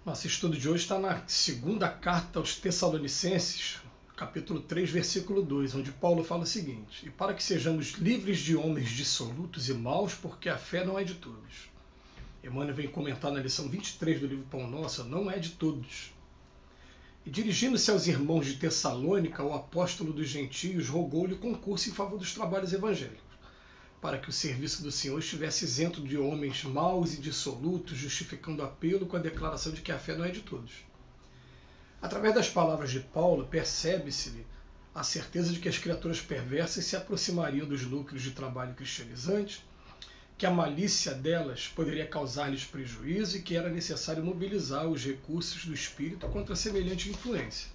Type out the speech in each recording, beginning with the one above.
Nosso estudo de hoje está na segunda carta aos Tessalonicenses, capítulo 3, versículo 2, onde Paulo fala o seguinte: "E para que sejamos livres de homens dissolutos e maus, porque a fé não é de todos." Emmanuel vem comentar na lição 23 do livro Pão Nosso: não é de todos. E dirigindo-se aos irmãos de Tessalônica, o apóstolo dos gentios rogou-lhe concurso em favor dos trabalhos evangélicos, para que o serviço do Senhor estivesse isento de homens maus e dissolutos, justificando o apelo com a declaração de que a fé não é de todos. Através das palavras de Paulo, percebe-se-lhe a certeza de que as criaturas perversas se aproximariam dos núcleos de trabalho cristianizantes, que a malícia delas poderia causar-lhes prejuízo e que era necessário mobilizar os recursos do espírito contra semelhante influência.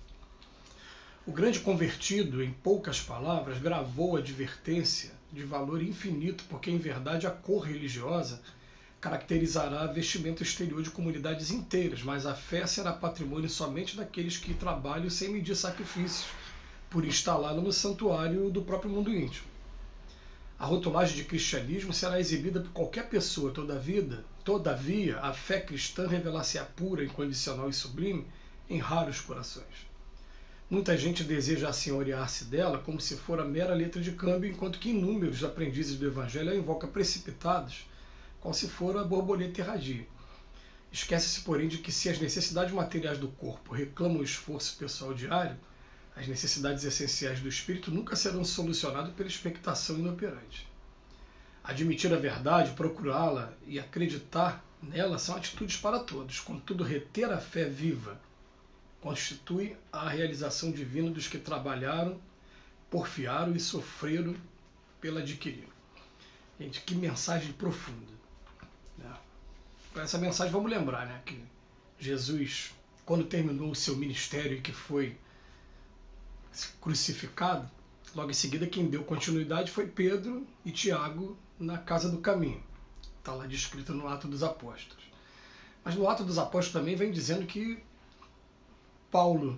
O grande convertido, em poucas palavras, gravou a advertência de valor infinito, porque em verdade a cor religiosa caracterizará a vestimenta exterior de comunidades inteiras, mas a fé será patrimônio somente daqueles que trabalham sem medir sacrifícios por instalá-la no santuário do próprio mundo íntimo. A rotulagem de cristianismo será exibida por qualquer pessoa, todavia a fé cristã revelar-se-á pura, incondicional e sublime em raros corações. Muita gente deseja assenhorear-se dela como se for a mera letra de câmbio, enquanto que inúmeros aprendizes do Evangelho a invocam precipitados, como se for a borboleta erradia. Esquece-se, porém, de que se as necessidades materiais do corpo reclamam o esforço pessoal diário, as necessidades essenciais do espírito nunca serão solucionadas pela expectação inoperante. Admitir a verdade, procurá-la e acreditar nela são atitudes para todos. Contudo, reter a fé viva constitui a realização divina dos que trabalharam, porfiaram e sofreram pela adquirir. Gente, que mensagem profunda. Com essa mensagem vamos lembrar, que Jesus, quando terminou o seu ministério e que foi crucificado, logo em seguida quem deu continuidade foi Pedro e Tiago na casa do caminho. Está lá descrito no Atos dos Apóstolos. Mas no Atos dos Apóstolos também vem dizendo que Paulo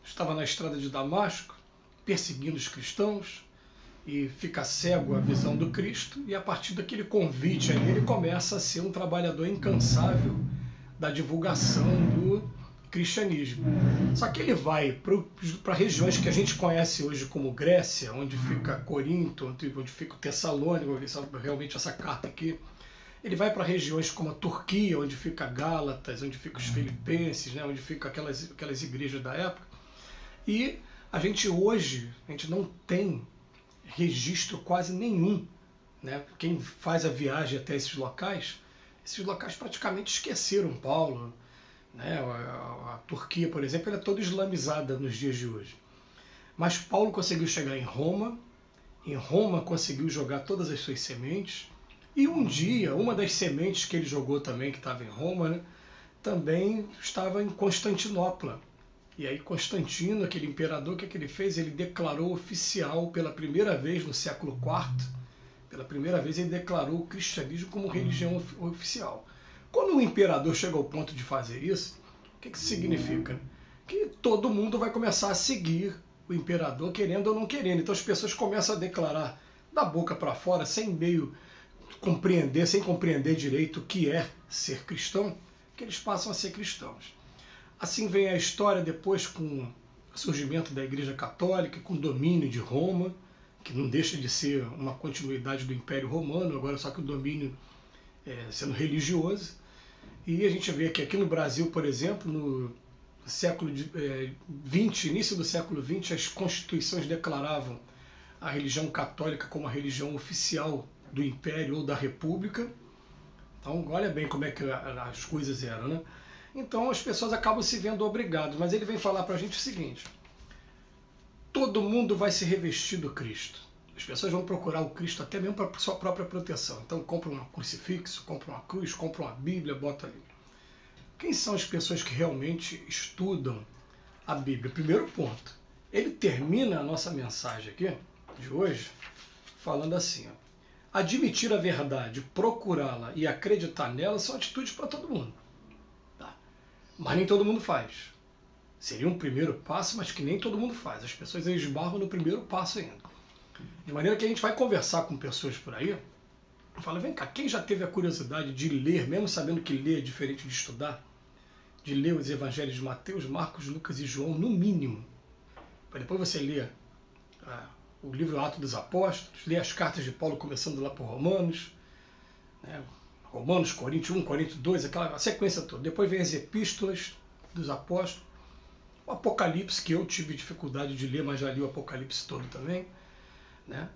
estava na estrada de Damasco, perseguindo os cristãos, e fica cego à visão do Cristo, e a partir daquele convite aí ele começa a ser um trabalhador incansável da divulgação do cristianismo. Só que ele vai para regiões que a gente conhece hoje como Grécia, onde fica Corinto, onde fica o Tessalônica, realmente essa carta aqui. Ele vai para regiões como a Turquia, onde fica Gálatas, onde fica os Filipenses, onde fica aquelas igrejas da época. E a gente hoje não tem registro quase nenhum. Quem faz a viagem até esses locais praticamente esqueceram Paulo. A Turquia, por exemplo, ela é toda islamizada nos dias de hoje. Mas Paulo conseguiu chegar em Roma conseguiu jogar todas as suas sementes, e um dia, uma das sementes que ele jogou também, que estava em Roma, também estava em Constantinopla. E aí Constantino, aquele imperador, o que ele fez? Ele declarou oficial, pela primeira vez no século IV, pela primeira vez ele declarou o cristianismo como religião oficial. Quando o imperador chega ao ponto de fazer isso, o que significa? Que todo mundo vai começar a seguir o imperador, querendo ou não querendo. Então as pessoas começam a declarar da boca para fora, sem compreender direito o que é ser cristão, que eles passam a ser cristãos. Assim vem a história depois com o surgimento da Igreja Católica, com o domínio de Roma, que não deixa de ser uma continuidade do Império Romano, agora só que o domínio sendo religioso. E a gente vê que aqui no Brasil, por exemplo, no século XX, início do século XX, as constituições declaravam a religião católica como a religião oficial do Império ou da República. Então, olha bem como é que as coisas eram, Então, as pessoas acabam se vendo obrigadas. Mas ele vem falar para a gente o seguinte: todo mundo vai se revestir do Cristo. As pessoas vão procurar o Cristo até mesmo para sua própria proteção. Então, compram um crucifixo, compram uma cruz, compram uma Bíblia, bota ali. Quem são as pessoas que realmente estudam a Bíblia? Primeiro ponto. Ele termina a nossa mensagem aqui, de hoje, falando assim: admitir a verdade, procurá-la e acreditar nela são atitudes para todo mundo. Mas nem todo mundo faz. Seria um primeiro passo, mas que nem todo mundo faz. As pessoas esbarram no primeiro passo ainda. De maneira que a gente vai conversar com pessoas por aí, fala: vem cá, quem já teve a curiosidade de ler, mesmo sabendo que ler é diferente de estudar? de ler os evangelhos de Mateus, Marcos, Lucas e João, no mínimo. Para depois você ler o livro Atos dos Apóstolos, ler as cartas de Paulo, começando lá por Romanos, né? Romanos, Coríntios 1, Coríntios 2, aquela sequência toda. Depois vem as epístolas dos apóstolos, o Apocalipse, que eu tive dificuldade de ler, mas já li o Apocalipse todo também, né?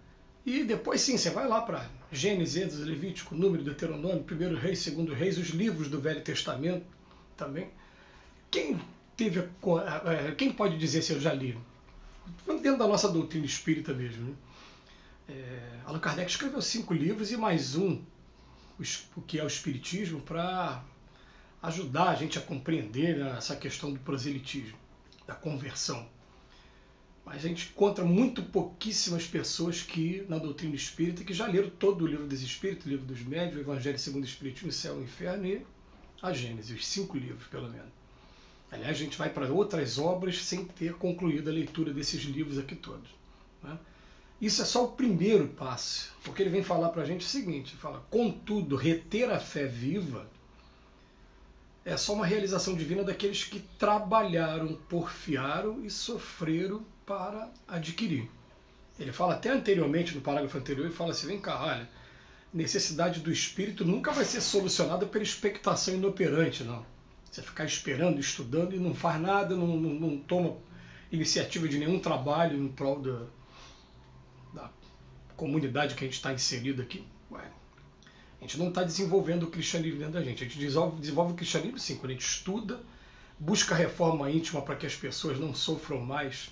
E depois sim, você vai lá para Gênesis, Êxodo, Levítico, Número, Deuteronômio, 1º Reis, 2º Reis, os livros do Velho Testamento também. Quem pode dizer se eu já li? Dentro da nossa doutrina espírita mesmo, né? Allan Kardec escreveu 5 livros e mais um, o que é o Espiritismo, para ajudar a gente a compreender, né, essa questão do proselitismo, da conversão. Mas a gente encontra muito pouquíssimas pessoas que, na doutrina espírita, que já leram todo o livro dos Espíritos, o livro dos Médiuns, o Evangelho segundo o Espiritismo, o Céu e o Inferno e a Gênesis, os 5 livros, pelo menos. Aliás, a gente vai para outras obras sem ter concluído a leitura desses livros aqui todos, né? Isso é só o primeiro passo, porque ele vem falar para a gente o seguinte, fala, contudo, reter a fé viva é só uma realização divina daqueles que trabalharam, porfiaram e sofreram para adquirir. Ele fala até anteriormente, no parágrafo anterior, ele fala assim, vem cá, olha, necessidade do espírito nunca vai ser solucionada pela expectação inoperante, não. Você ficar esperando, estudando e não faz nada, não toma iniciativa de nenhum trabalho em prol da comunidade que a gente está inserido aqui. Ué, a gente não está desenvolvendo o cristianismo dentro da gente. A gente desenvolve o cristianismo sim, quando a gente estuda, busca reforma íntima para que as pessoas não sofram mais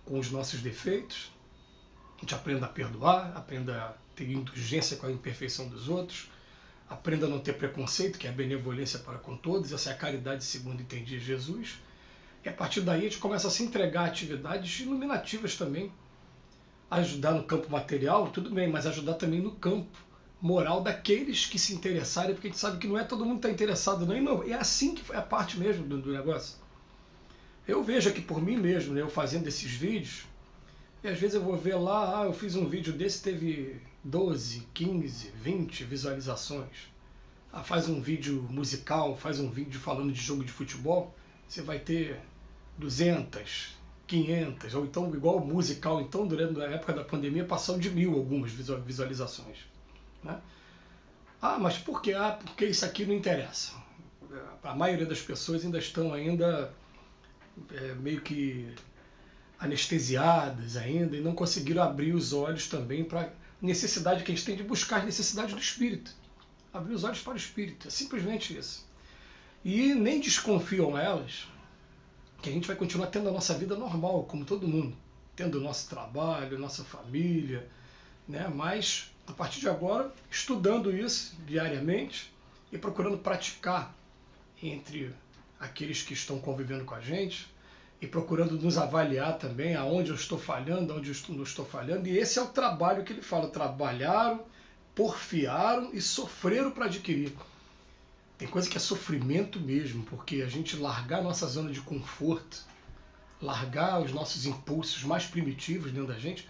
com os nossos defeitos, a gente aprenda a perdoar, aprenda a ter indulgência com a imperfeição dos outros, aprenda a não ter preconceito, que é a benevolência para com todos, essa é a caridade segundo entendia Jesus. E a partir daí a gente começa a se entregar a atividades iluminativas também, ajudar no campo material, tudo bem, mas ajudar também no campo moral daqueles que se interessarem, porque a gente sabe que não é todo mundo que está interessado, não. É assim que é a parte mesmo do negócio. Eu vejo aqui por mim mesmo, né, eu fazendo esses vídeos, e às vezes eu vou ver lá, eu fiz um vídeo desse, teve 12, 15, 20 visualizações. Faz um vídeo musical, faz um vídeo falando de jogo de futebol, você vai ter 200, 500, ou então igual musical, então durante a época da pandemia passou de 1000 algumas visualizações, né? Mas por quê? Porque isso aqui não interessa. A maioria das pessoas ainda estão meio que anestesiadas ainda e não conseguiram abrir os olhos também para a necessidade que a gente tem de buscar as necessidades do espírito. Abrir os olhos para o espírito, é simplesmente isso. E nem desconfiam elas que a gente vai continuar tendo a nossa vida normal, como todo mundo, tendo o nosso trabalho, nossa família, né? Mas, a partir de agora, estudando isso diariamente e procurando praticar entre aqueles que estão convivendo com a gente e procurando nos avaliar também aonde eu estou falhando, aonde eu não estou falhando. E esse é o trabalho que ele fala, trabalharam, porfiaram e sofreram para adquirir. Tem coisa que é sofrimento mesmo, porque a gente largar a nossa zona de conforto, largar os nossos impulsos mais primitivos dentro da gente,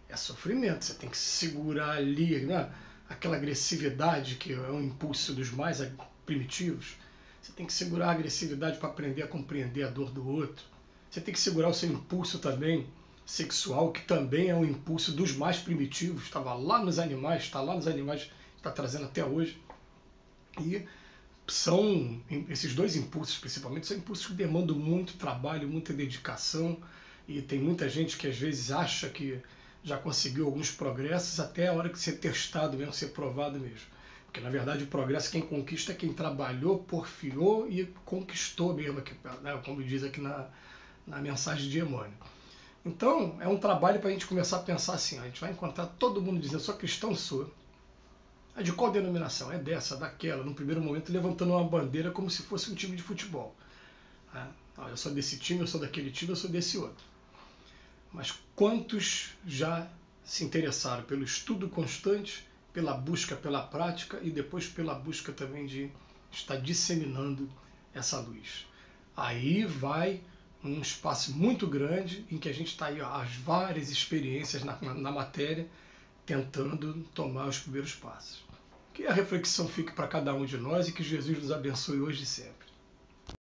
é sofrimento. Você tem que segurar ali, né, aquela agressividade que é um impulso dos mais primitivos. Você tem que segurar a agressividade para aprender a compreender a dor do outro. Você tem que segurar o seu impulso também sexual, que também é um impulso dos mais primitivos. Estava lá nos animais, está lá nos animais, está trazendo até hoje. E são esses dois impulsos, principalmente, são impulsos que demandam muito trabalho, muita dedicação, e tem muita gente que às vezes acha que já conseguiu alguns progressos até a hora que ser testado mesmo, ser provado mesmo. Porque na verdade o progresso quem conquista é quem trabalhou, porfiou e conquistou mesmo, né, como diz aqui na mensagem de Emmanuel. Então é um trabalho para a gente começar a pensar assim, a gente vai encontrar todo mundo dizendo, sou cristão, sou. É de qual denominação? É dessa, daquela, no primeiro momento levantando uma bandeira como se fosse um time de futebol. Eu sou desse time, eu sou daquele time, eu sou desse outro. Mas quantos já se interessaram pelo estudo constante, pela busca pela prática e depois pela busca também de estar disseminando essa luz? Aí vai um espaço muito grande em que a gente está aí, ó, as várias experiências na matéria, tentando tomar os primeiros passos. Que a reflexão fique para cada um de nós e que Jesus nos abençoe hoje e sempre.